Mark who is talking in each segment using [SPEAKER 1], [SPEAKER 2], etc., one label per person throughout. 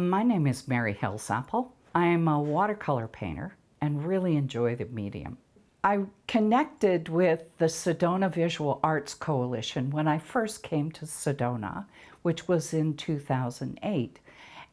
[SPEAKER 1] My name is Mary Hillsapple. I'm a watercolor painter and really enjoy the medium. I connected with the Sedona Visual Arts Coalition when I first came to Sedona, which was in 2008.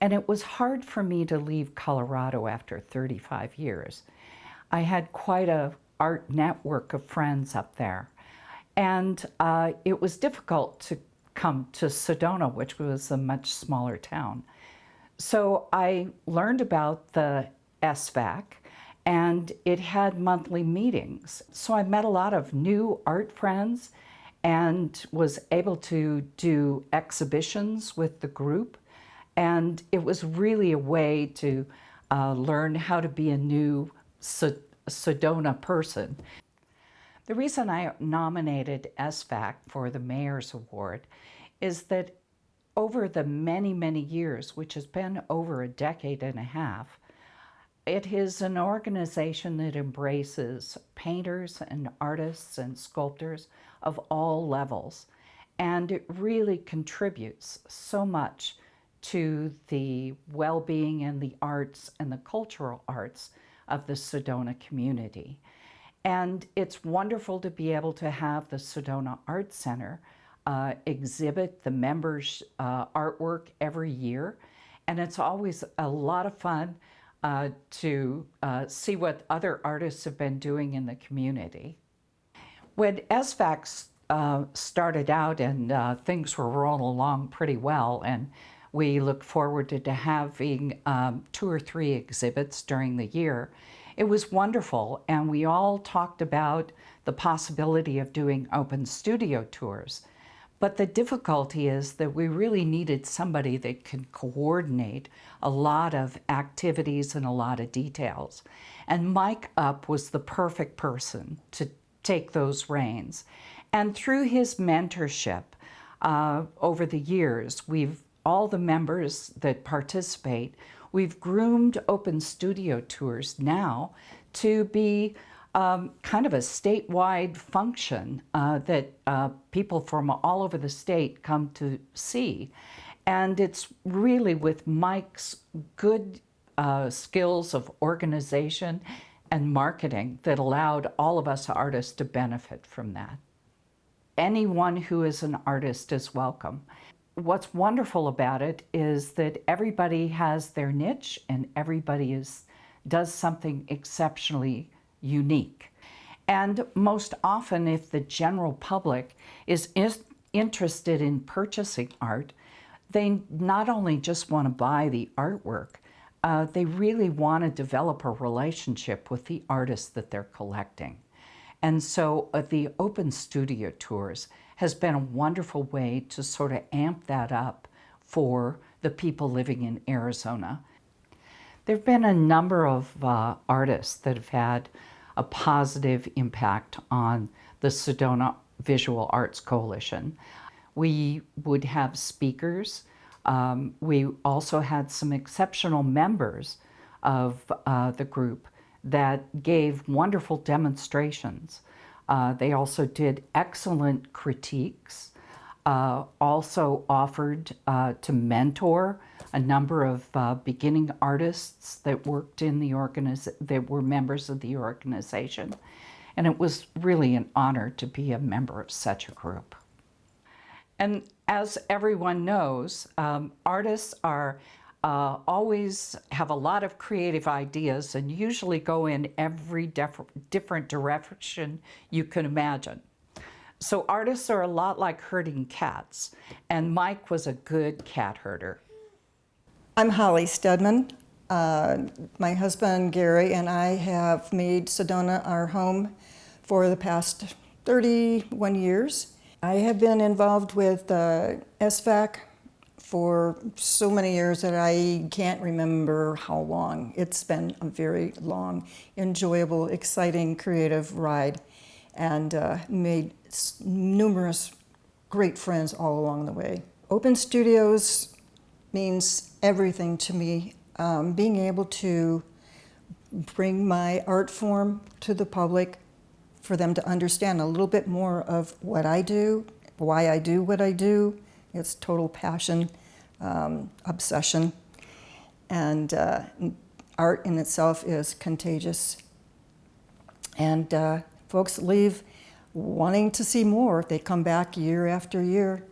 [SPEAKER 1] And it was hard for me to leave Colorado after 35 years. I had quite an art network of friends up there. And it was difficult to come to Sedona, which was a much smaller town. So I learned about the SVAC, and it had monthly meetings. So I met a lot of new art friends and was able to do exhibitions with the group. And it was really a way to learn how to be a new Sedona person. The reason I nominated SVAC for the Mayor's Award is that over the many, many years, which has been over a decade and a half, it is an organization that embraces painters and artists and sculptors of all levels. And it really contributes so much to the well-being and the arts and the cultural arts of the Sedona community. And it's wonderful to be able to have the Sedona Art Center exhibit the members' artwork every year. And it's always a lot of fun to see what other artists have been doing in the community. When SVAC started out and things were rolling along pretty well, and we look forward to having 2 or 3 exhibits during the year, it was wonderful, and we all talked about the possibility of doing open studio tours. But the difficulty is that we really needed somebody that could coordinate a lot of activities and a lot of details. And Mike Up was the perfect person to take those reins. And through his mentorship over the years, all the members that participate, we've groomed open studio tours now to be kind of a statewide function that people from all over the state come to see. And it's really with Mike's good skills of organization and marketing that allowed all of us artists to benefit from that. Anyone who is an artist is welcome. What's wonderful about it is that everybody has their niche and everybody does something exceptionally unique. And most often, if the general public is interested in purchasing art, they not only just want to buy the artwork, they really want to develop a relationship with the artist that they're collecting. And so the open studio tours has been a wonderful way to sort of amp that up for the people living in Arizona. There have been a number of artists that have had a positive impact on the Sedona Visual Arts Coalition. We would have speakers. We also had some exceptional members of the group that gave wonderful demonstrations. They also did excellent critiques, also offered to mentor a number of beginning artists that worked in the that were members of the organization. And it was really an honor to be a member of such a group. And as everyone knows, artists are always have a lot of creative ideas and usually go in every different direction you can imagine. So artists are a lot like herding cats, and Mike was a good cat herder.
[SPEAKER 2] I'm Holly Stedman. My husband Gary and I have made Sedona our home for the past 31 years. I have been involved with SVAC for so many years that I can't remember how long. It's been a very long, enjoyable, exciting, creative ride, and made numerous great friends all along the way. Open studios means everything to me. Being able to bring my art form to the public, for them to understand a little bit more of what I do, why I do what I do. It's total passion, obsession. And art in itself is contagious. And folks leave wanting to see more. They come back year after year,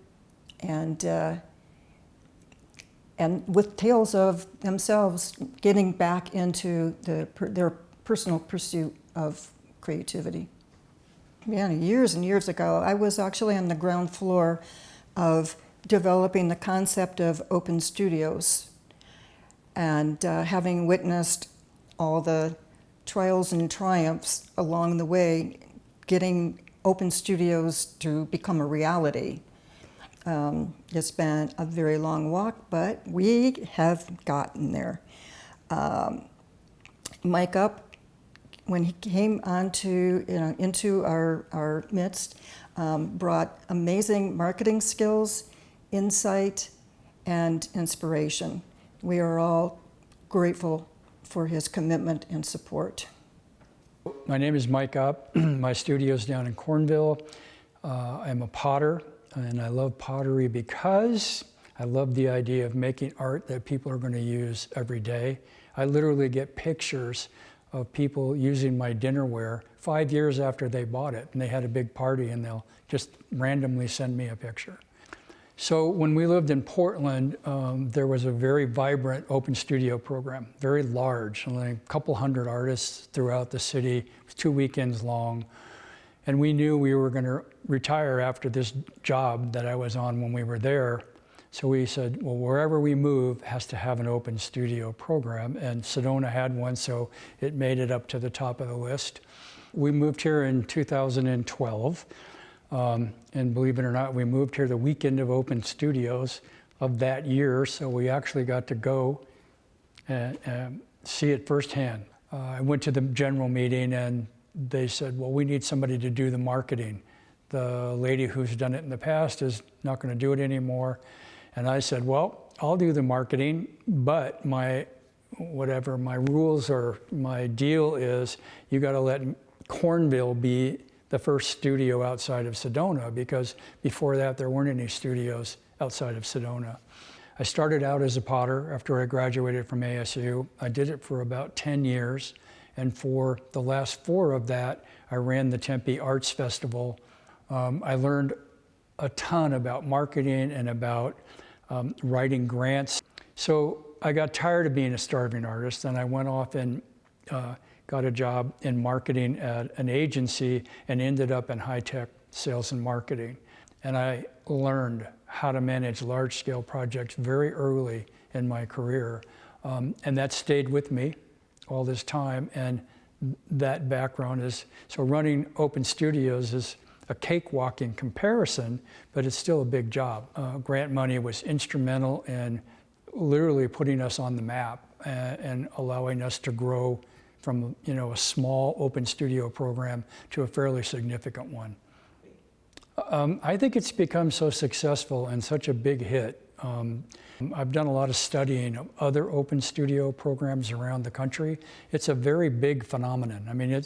[SPEAKER 2] and with tales of themselves getting back into their personal pursuit of creativity. Yeah, years and years ago, I was actually on the ground floor of developing the concept of open studios, and having witnessed all the trials and triumphs along the way, getting open studios to become a reality. It's been a very long walk, but we have gotten there. Mike Up, when he came into our midst, brought amazing marketing skills, insight, and inspiration. We are all grateful for his commitment and support.
[SPEAKER 3] My name is Mike Up. My studio's down in Cornville. I'm a potter, and I love pottery because I love the idea of making art that people are going to use every day. I literally get pictures of people using my dinnerware 5 years after they bought it, and they had a big party, and they'll just randomly send me a picture. So when we lived in Portland, there was a very vibrant open studio program, very large, only a couple hundred artists throughout the city. It was 2 weekends long. And we knew we were going to retire after this job that I was on when we were there. So we said, well, wherever we move has to have an open studio program. And Sedona had one, so it made it up to the top of the list. We moved here in 2012. And believe it or not, we moved here the weekend of open studios of that year, so we actually got to go and see it firsthand. I went to the general meeting, and they said, well, we need somebody to do the marketing. The lady who's done it in the past is not going to do it anymore. And I said, well, I'll do the marketing, but my rules or my deal is you got to let Cornville be the first studio outside of Sedona, because before that there weren't any studios outside of Sedona. I started out as a potter after I graduated from ASU. I did it for about 10 years, and for the last 4 of that, I ran the Tempe Arts Festival. I learned a ton about marketing and about writing grants. So I got tired of being a starving artist, and I went off and got a job in marketing at an agency and ended up in high-tech sales and marketing. And I learned how to manage large-scale projects very early in my career. And that stayed with me all this time. And that background is, so running open studios is a cakewalk in comparison, but it's still a big job. Grant money was instrumental in literally putting us on the map and allowing us to grow from a small open studio program to a fairly significant one. I think it's become so successful and such a big hit. I've done a lot of studying of other open studio programs around the country. It's a very big phenomenon. I mean, a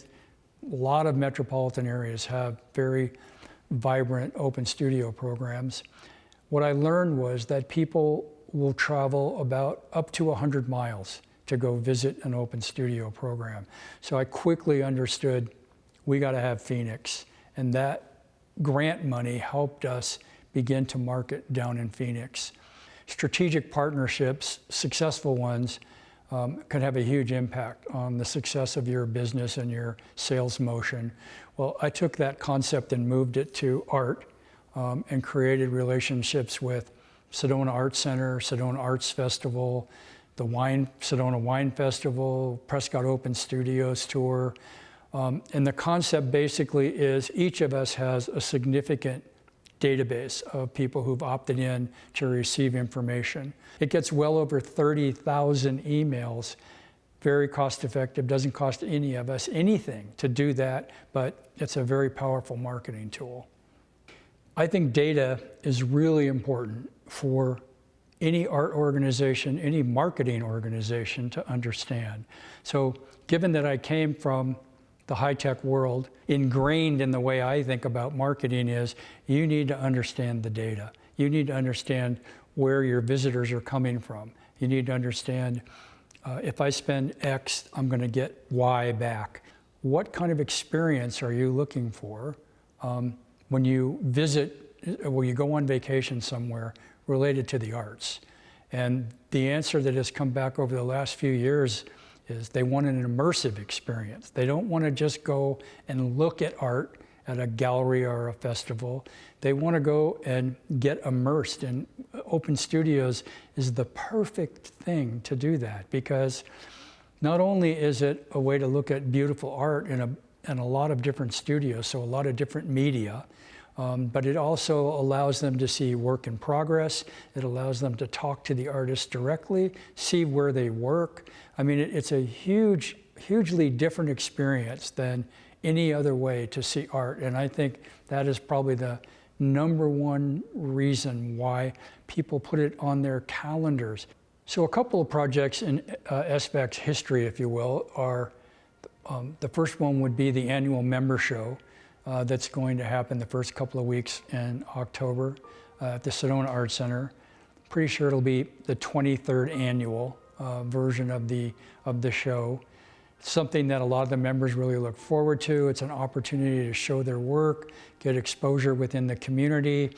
[SPEAKER 3] lot of metropolitan areas have very vibrant open studio programs. What I learned was that people will travel about up to 100 miles to go visit an open studio program. So I quickly understood we got to have Phoenix, and that grant money helped us begin to market down in Phoenix. Strategic partnerships, successful ones, can have a huge impact on the success of your business and your sales motion. Well, I took that concept and moved it to art, and created relationships with Sedona Arts Center, Sedona Arts Festival, the Sedona Wine Festival, Prescott Open Studios Tour. And the concept basically is each of us has a significant database of people who've opted in to receive information. It gets well over 30,000 emails, very cost effective, doesn't cost any of us anything to do that, but it's a very powerful marketing tool. I think data is really important for any art organization, any marketing organization to understand. So given that I came from the high-tech world, ingrained in the way I think about marketing is you need to understand the data. You need to understand where your visitors are coming from, You need to understand, if I spend X, I'm going to get Y back. What kind of experience are you looking for when you visit, when you go on vacation somewhere related to the arts? And the answer that has come back over the last few years is they want an immersive experience. They don't want to just go and look at art at a gallery or a festival. They want to go and get immersed, and Open Studios is the perfect thing to do that, because not only is it a way to look at beautiful art in a lot of different studios, so a lot of different media, but it also allows them to see work in progress. It allows them to talk to the artists directly, see where they work. I mean, it's a hugely different experience than any other way to see art. And I think that is probably the #1 reason why people put it on their calendars. So a couple of projects in SVAC's history, if you will, are the first one would be the annual member show that's going to happen the first couple of weeks in October at the Sedona Art Center. Pretty sure it'll be the 23rd annual version of the show. It's something that a lot of the members really look forward to. It's an opportunity to show their work, get exposure within the community,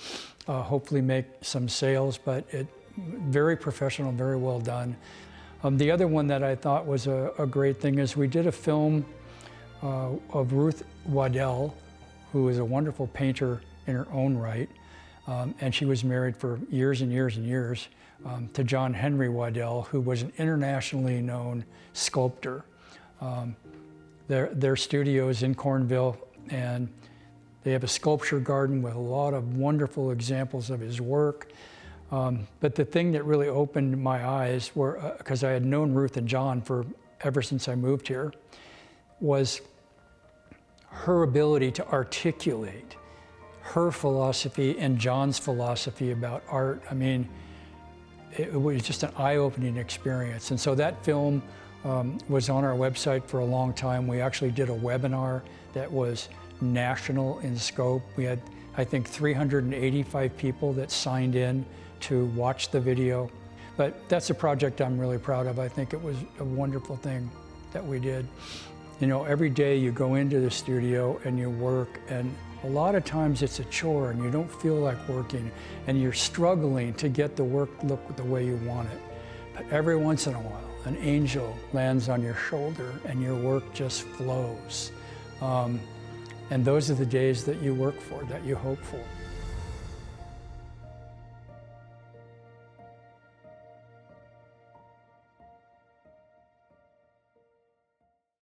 [SPEAKER 3] hopefully make some sales, but very professional, very well done. The other one that I thought was a great thing is we did a film of Ruth Waddell, who is a wonderful painter in her own right, and she was married for years and years and years to John Henry Waddell, who was an internationally known sculptor. Their studio is in Cornville, and they have a sculpture garden with a lot of wonderful examples of his work. But the thing that really opened my eyes, were because I had known Ruth and John ever since I moved here, was her ability to articulate her philosophy and John's philosophy about art. I mean, it was just an eye-opening experience. And so that film was on our website for a long time. We actually did a webinar that was national in scope. We had, I think, 385 people that signed in to watch the video. But that's a project I'm really proud of. I think it was a wonderful thing that we did. You know, every day you go into the studio and you work, and a lot of times it's a chore and you don't feel like working and you're struggling to get the work look the way you want it. But every once in a while, an angel lands on your shoulder and your work just flows. And those are the days that you work for, that you hope for.